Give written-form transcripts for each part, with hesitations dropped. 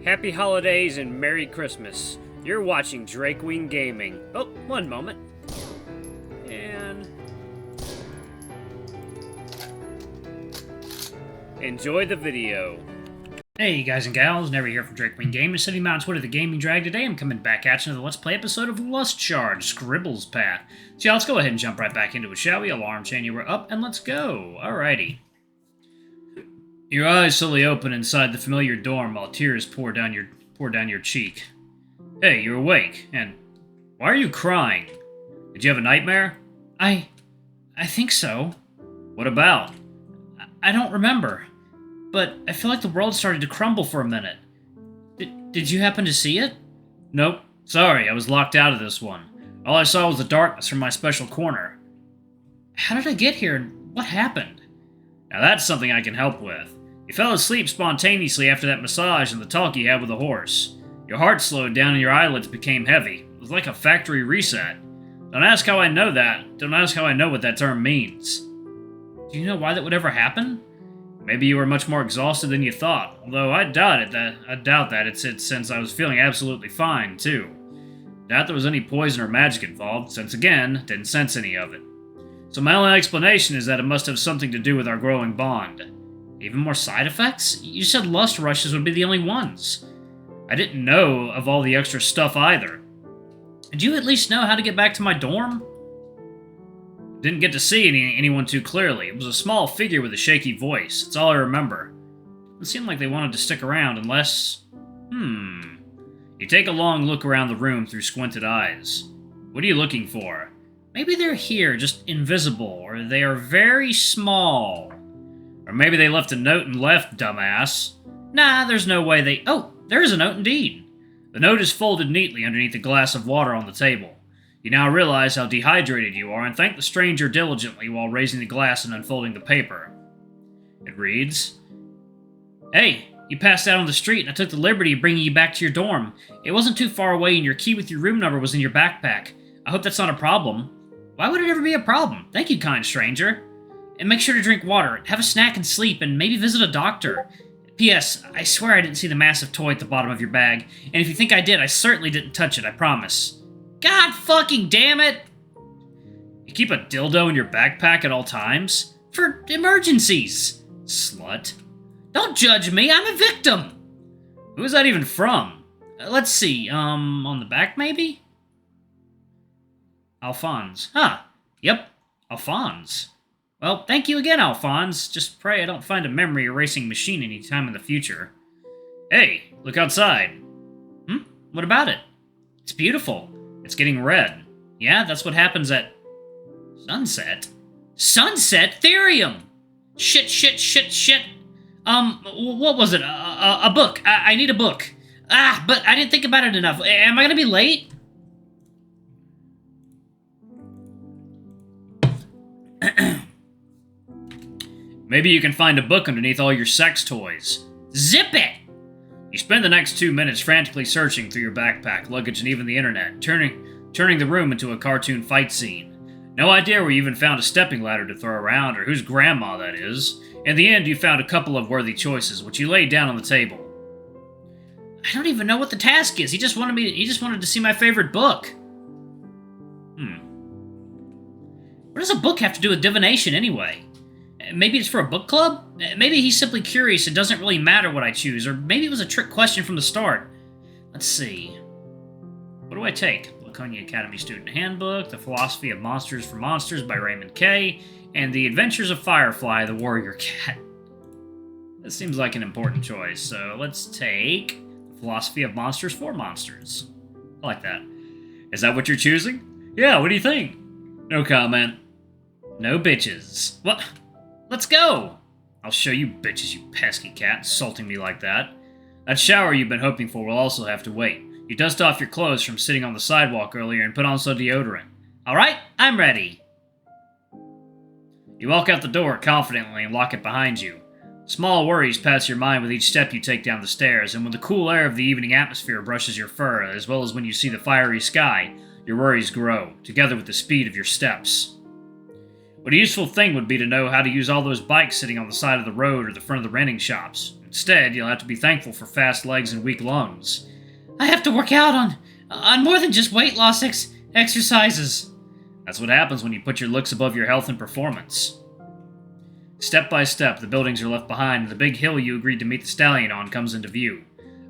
Happy holidays and Merry Christmas. You're watching Drakewing Gaming. Oh, one moment. And enjoy the video. Hey guys and gals, Never here from Drakewing Gaming, sitting on Twitter, the Gaming Drag. Today I'm coming back at you with a Let's Play episode of Shards, Scribbles path. So yeah, let's go ahead and jump right back into it, shall we? Alarm chain, you were up, and let's go. Alrighty. Your eyes slowly open inside the familiar dorm while tears pour down your cheek. Hey, you're awake, and why are you crying? Did you have a nightmare? I think so. What about? I don't remember. But I feel like the world started to crumble for a minute. Did you happen to see it? Nope. Sorry, I was locked out of this one. All I saw was the darkness from my special corner. How did I get here, and what happened? Now that's something I can help with. You fell asleep spontaneously after that massage and the talk you had with the horse. Your heart slowed down and your eyelids became heavy. It was like a factory reset. Don't ask how I know that. Don't ask how I know what that term means. Do you know why that would ever happen? Maybe you were much more exhausted than you thought, although I doubt that it's since I was feeling absolutely fine, too. Doubt there was any poison or magic involved, since again, didn't sense any of it. So my only explanation is that it must have something to do with our growing bond. Even more side effects? You said lust rushes would be the only ones. I didn't know of all the extra stuff either. Did you at least know how to get back to my dorm? Didn't get to see anyone too clearly. It was a small figure with a shaky voice. That's all I remember. It seemed like they wanted to stick around unless... You take a long look around the room through squinted eyes. What are you looking for? Maybe they're here, just invisible, or they are very small. Or maybe they left a note and left, dumbass. Nah, there's no way they... Oh, there is a note indeed. The note is folded neatly underneath a glass of water on the table. You now realize how dehydrated you are and thank the stranger diligently while raising the glass and unfolding the paper. It reads, Hey, you passed out on the street and I took the liberty of bringing you back to your dorm. It wasn't too far away and your key with your room number was in your backpack. I hope that's not a problem. Why would it ever be a problem? Thank you, kind stranger. And make sure to drink water, have a snack and sleep, and maybe visit a doctor. P.S. I swear I didn't see the massive toy at the bottom of your bag, and if you think I did, I certainly didn't touch it, I promise. God fucking damn it! You keep a dildo in your backpack at all times? For emergencies! Slut. Don't judge me, I'm a victim! Who is that even from? Let's see, on the back maybe? Alphonse. Huh. Yep, Alphonse. Well, thank you again, Alphonse. Just pray I don't find a memory erasing machine anytime in the future. Hey, look outside. What about it? It's beautiful. It's getting red. Yeah, that's what happens at... sunset? Sunset? Therium! Shit. What was it? A book. I need a book. But I didn't think about it enough. Am I gonna be late? Maybe you can find a book underneath all your sex toys. Zip it! You spend the next 2 minutes frantically searching through your backpack, luggage, and even the internet, turning the room into a cartoon fight scene. No idea where you even found a stepping ladder to throw around, or whose grandma that is. In the end, you found a couple of worthy choices, which you laid down on the table. I don't even know what the task is. He just wanted to see my favorite book. What does a book have to do with divination anyway? Maybe it's for a book club? Maybe he's simply curious, it doesn't really matter what I choose, or maybe it was a trick question from the start. Let's see. What do I take? Laconia Academy Student Handbook, The Philosophy of Monsters for Monsters by Raymond K., and The Adventures of Firefly, the Warrior Cat. That seems like an important choice, so let's take The Philosophy of Monsters for Monsters. I like that. Is that what you're choosing? Yeah, what do you think? No comment. No bitches. What? Let's go! I'll show you bitches, you pesky cat, insulting me like that. That shower you've been hoping for will also have to wait. You dust off your clothes from sitting on the sidewalk earlier and put on some deodorant. Alright, I'm ready. You walk out the door confidently and lock it behind you. Small worries pass your mind with each step you take down the stairs, and when the cool air of the evening atmosphere brushes your fur, as well as when you see the fiery sky, your worries grow, together with the speed of your steps. What a useful thing would be to know how to use all those bikes sitting on the side of the road or the front of the renting shops. Instead, you'll have to be thankful for fast legs and weak lungs. I have to work out on more than just weight loss exercises. That's what happens when you put your looks above your health and performance. Step by step, the buildings are left behind, and the big hill you agreed to meet the stallion on comes into view.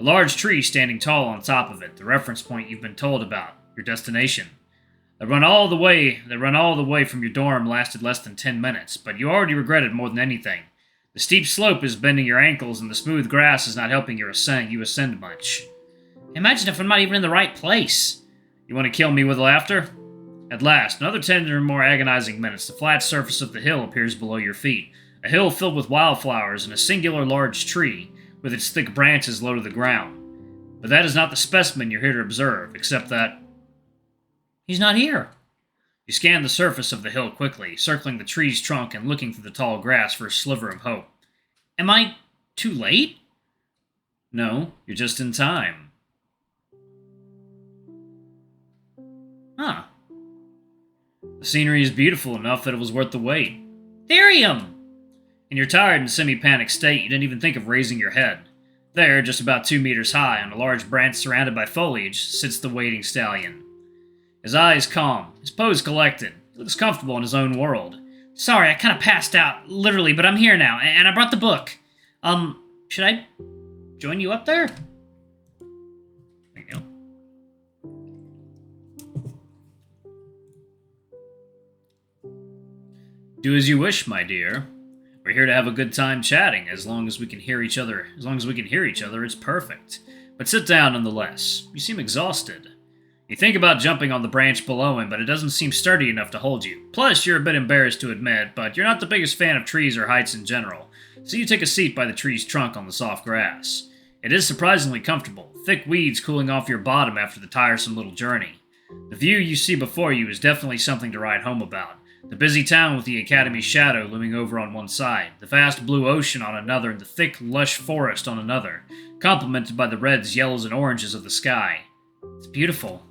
A large tree standing tall on top of it, the reference point you've been told about, your destination. The run all the way from your dorm lasted less than 10 minutes, but you already regret it more than anything. The steep slope is bending your ankles, and the smooth grass is not helping you ascend much. Imagine if I'm not even in the right place. You want to kill me with laughter? At last, another 10 or more agonizing minutes, the flat surface of the hill appears below your feet. A hill filled with wildflowers and a singular large tree, with its thick branches low to the ground. But that is not the specimen you're here to observe, except that... he's not here. You scan the surface of the hill quickly, circling the tree's trunk and looking through the tall grass for a sliver of hope. Am I too late? No, you're just in time. Huh. The scenery is beautiful enough that it was worth the wait. Therium! In your tired and semi-panicked state, you didn't even think of raising your head. There, just about 2 meters high, on a large branch surrounded by foliage, sits the waiting stallion. His eyes calm, his pose collected. He looks comfortable in his own world. Sorry, I kind of passed out, literally, but I'm here now, and I brought the book. Should I join you up there? There you go. Do as you wish, my dear. We're here to have a good time chatting. As long as we can hear each other, it's perfect. But sit down nonetheless. You seem exhausted. You think about jumping on the branch below him, but it doesn't seem sturdy enough to hold you. Plus, you're a bit embarrassed to admit, but you're not the biggest fan of trees or heights in general. So you take a seat by the tree's trunk on the soft grass. It is surprisingly comfortable, thick weeds cooling off your bottom after the tiresome little journey. The view you see before you is definitely something to write home about. The busy town with the Academy's shadow looming over on one side, the vast blue ocean on another, and the thick, lush forest on another, complemented by the reds, yellows, and oranges of the sky. It's beautiful.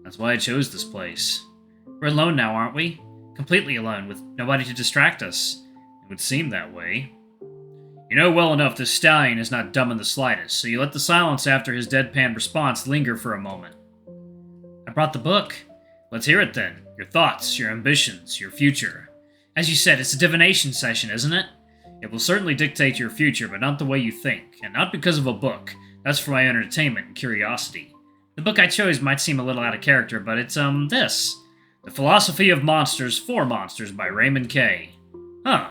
That's why I chose this place. We're alone now, aren't we? Completely alone, with nobody to distract us. It would seem that way. You know well enough this stallion is not dumb in the slightest, so you let the silence after his deadpan response linger for a moment. I brought the book. Let's hear it then. Your thoughts, your ambitions, your future. As you said, it's a divination session, isn't it? It will certainly dictate your future, but not the way you think, and not because of a book. That's for my entertainment and curiosity. The book I chose might seem a little out of character, but it's, this. The Philosophy of Monsters for Monsters by Raymond K. Huh.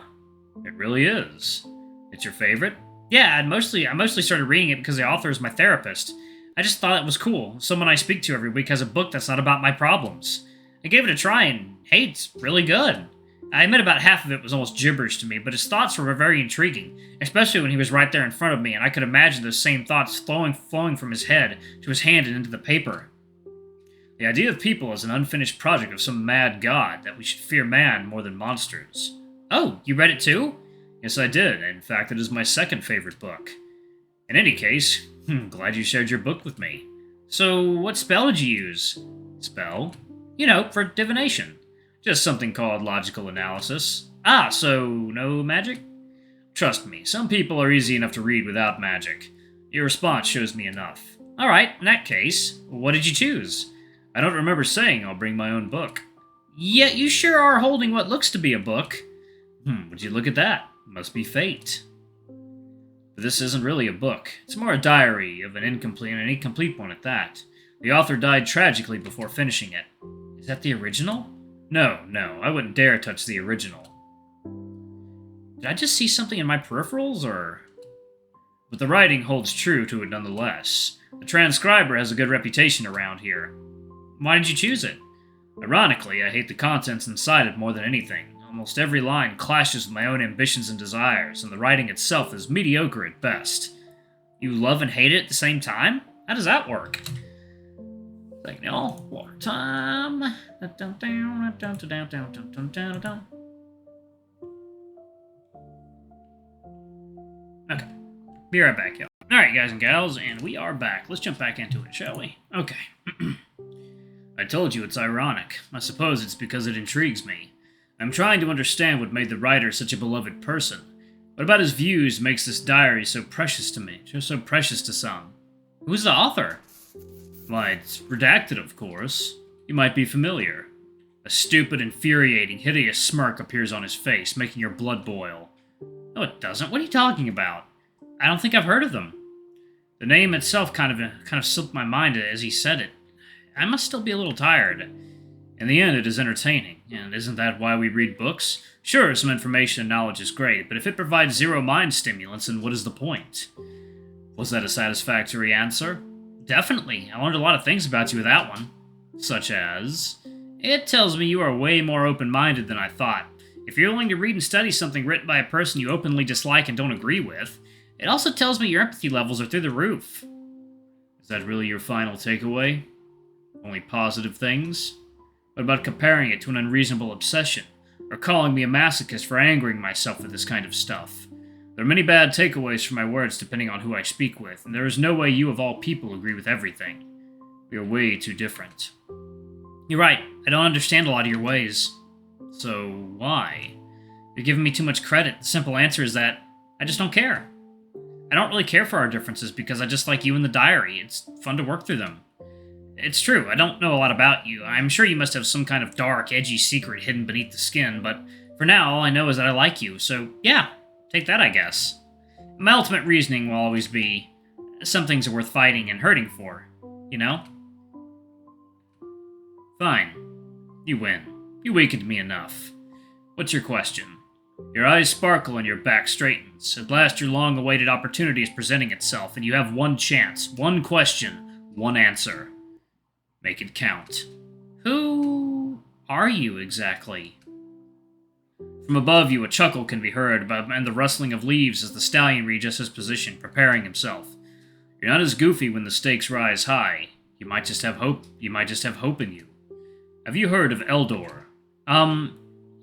It really is. It's your favorite? Yeah, I mostly started reading it because the author is my therapist. I just thought it was cool. Someone I speak to every week has a book that's not about my problems. I gave it a try, and hey, it's really good. I admit about half of it was almost gibberish to me, but his thoughts were very intriguing, especially when he was right there in front of me, and I could imagine those same thoughts flowing from his head to his hand and into the paper. The idea of people as an unfinished project of some mad god, that we should fear man more than monsters. Oh, you read it too? Yes, I did. In fact, it is my second favorite book. In any case, glad you shared your book with me. So, what spell did you use? Spell? You know, for divination. Just something called logical analysis. Ah, so no magic? Trust me, some people are easy enough to read without magic. Your response shows me enough. Alright, in that case, what did you choose? I don't remember saying I'll bring my own book. Yet you sure are holding what looks to be a book. Would you look at that? Must be fate. But this isn't really a book. It's more a diary of an incomplete one at that. The author died tragically before finishing it. Is that the original? No, I wouldn't dare touch the original. Did I just see something in my peripherals, or...? But the writing holds true to it nonetheless. The transcriber has a good reputation around here. Why did you choose it? Ironically, I hate the contents inside it more than anything. Almost every line clashes with my own ambitions and desires, and the writing itself is mediocre at best. You love and hate it at the same time? How does that work? Like, no, water time. Okay, be right back, y'all. Alright, guys and gals, and we are back. Let's jump back into it, shall we? Okay. I told you it's ironic. I suppose it's because it intrigues me. I'm trying to understand what made the writer such a beloved person. What about his views makes this diary so precious to me, so precious to some? Who's the author? Why, it's redacted, of course. You might be familiar. A stupid, infuriating, hideous smirk appears on his face, making your blood boil. No, it doesn't. What are you talking about? I don't think I've heard of them. The name itself kind of slipped my mind as he said it. I must still be a little tired. In the end, it is entertaining, and isn't that why we read books? Sure, some information and knowledge is great, but if it provides zero mind stimulants, then what is the point? Was that a satisfactory answer? Definitely. I learned a lot of things about you with that one. Such as... It tells me you are way more open-minded than I thought. If you're willing to read and study something written by a person you openly dislike and don't agree with, it also tells me your empathy levels are through the roof. Is that really your final takeaway? Only positive things? What about comparing it to an unreasonable obsession? Or calling me a masochist for angering myself with this kind of stuff? There are many bad takeaways from my words depending on who I speak with, and there is no way you of all people agree with everything. We are way too different. You're right, I don't understand a lot of your ways. So why? You're giving me too much credit. The simple answer is that I just don't care. I don't really care for our differences because I just like you and the diary. It's fun to work through them. It's true, I don't know a lot about you. I'm sure you must have some kind of dark, edgy secret hidden beneath the skin, but for now, all I know is that I like you, so yeah, take that, I guess. My ultimate reasoning will always be, some things are worth fighting and hurting for, you know? Fine. You win. You weakened me enough. What's your question? Your eyes sparkle and your back straightens. At last your long-awaited opportunity is presenting itself, and you have one chance, one question, one answer. Make it count. Who are you exactly? From above you, a chuckle can be heard, and the rustling of leaves as the stallion readjusts his position, preparing himself. You're not as goofy when the stakes rise high. You might just have hope. You might just have hope in you. Have you heard of Eldor?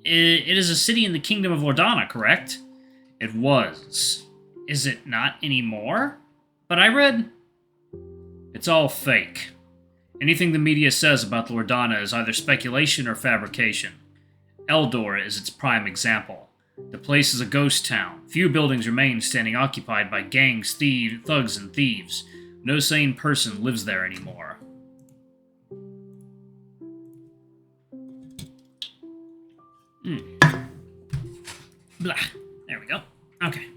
It is a city in the kingdom of Lordana, correct? It was. Is it not anymore? But I read... It's all fake. Anything the media says about Lordana is either speculation or fabrication. Eldor is its prime example. The place is a ghost town. Few buildings remain standing occupied by gangs, thugs, and thieves. No sane person lives there anymore. Blah. There we go. Okay.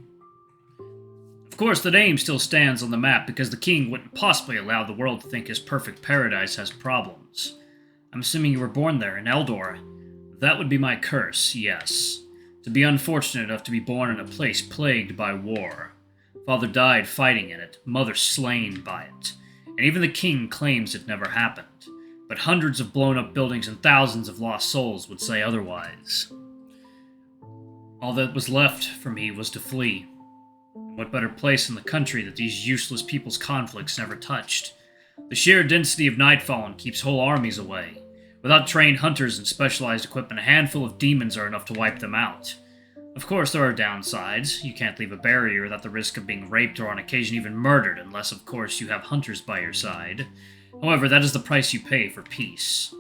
Of course, the name still stands on the map because the king wouldn't possibly allow the world to think his perfect paradise has problems. I'm assuming you were born there, in Eldor. That would be my curse, yes. To be unfortunate enough to be born in a place plagued by war. Father died fighting in it, mother slain by it. And even the king claims it never happened. But hundreds of blown-up buildings and thousands of lost souls would say otherwise. All that was left for me was to flee. What better place in the country that these useless people's conflicts never touched? The sheer density of Nightfallen keeps whole armies away. Without trained hunters and specialized equipment, a handful of demons are enough to wipe them out. Of course, there are downsides. You can't leave a barrier without the risk of being raped or on occasion even murdered, unless, of course, you have hunters by your side. However, that is the price you pay for peace.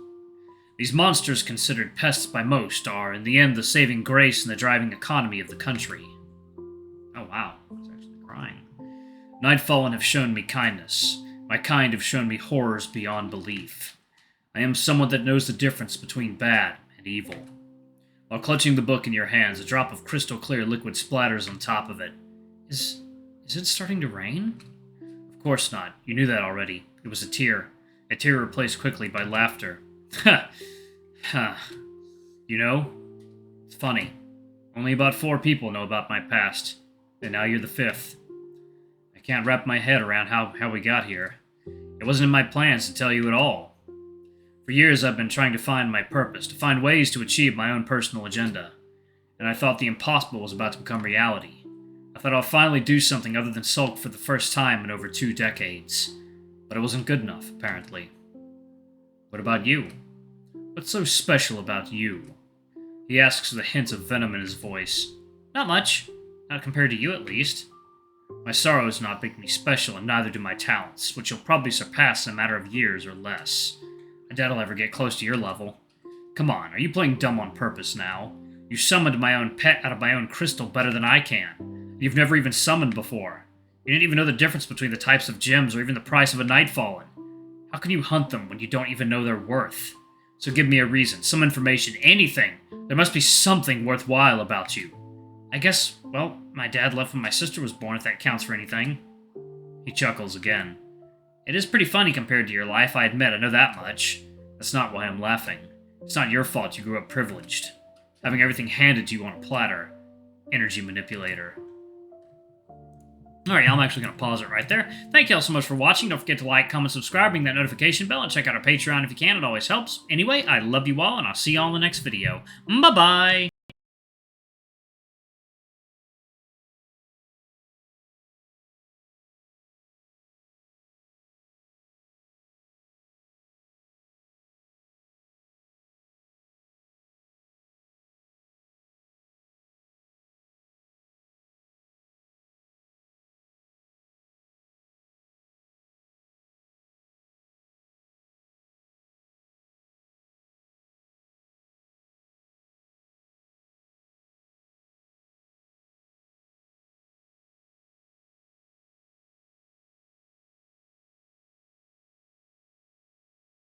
These monsters, considered pests by most, are, in the end, the saving grace and the driving economy of the country. Oh wow, I was actually crying. Nightfallen have shown me kindness. My kind have shown me horrors beyond belief. I am someone that knows the difference between bad and evil. While clutching the book in your hands, a drop of crystal-clear liquid splatters on top of it. Is it starting to rain? Of course not. You knew that already. It was a tear. A tear replaced quickly by laughter. Ha! Ha! You know, it's funny. Only about 4 people know about my past. And now you're the 5th. I can't wrap my head around how we got here. It wasn't in my plans to tell you at all. For years I've been trying to find my purpose, to find ways to achieve my own personal agenda. And I thought the impossible was about to become reality. I thought I'll finally do something other than sulk for the first time in over 2 decades. But it wasn't good enough, apparently. What about you? What's so special about you? He asks with a hint of venom in his voice. Not much. Not compared to you, at least. My sorrows not make me special, and neither do my talents, which you'll probably surpass in a matter of years or less. I doubt I'll ever get close to your level. Come on, are you playing dumb on purpose now? You summoned my own pet out of my own crystal better than I can. You've never even summoned before. You didn't even know the difference between the types of gems or even the price of a Nightfallen. How can you hunt them when you don't even know their worth? So give me a reason, some information, anything. There must be something worthwhile about you. I guess, well, my dad left when my sister was born, if that counts for anything. He chuckles again. It is pretty funny compared to your life, I admit, I know that much. That's not why I'm laughing. It's not your fault you grew up privileged. Having everything handed to you on a platter. Energy manipulator. Alright, I'm actually going to pause it right there. Thank you all so much for watching. Don't forget to like, comment, subscribe, ring that notification bell, and check out our Patreon if you can. It always helps. Anyway, I love you all, and I'll see you all in the next video. Bye-bye!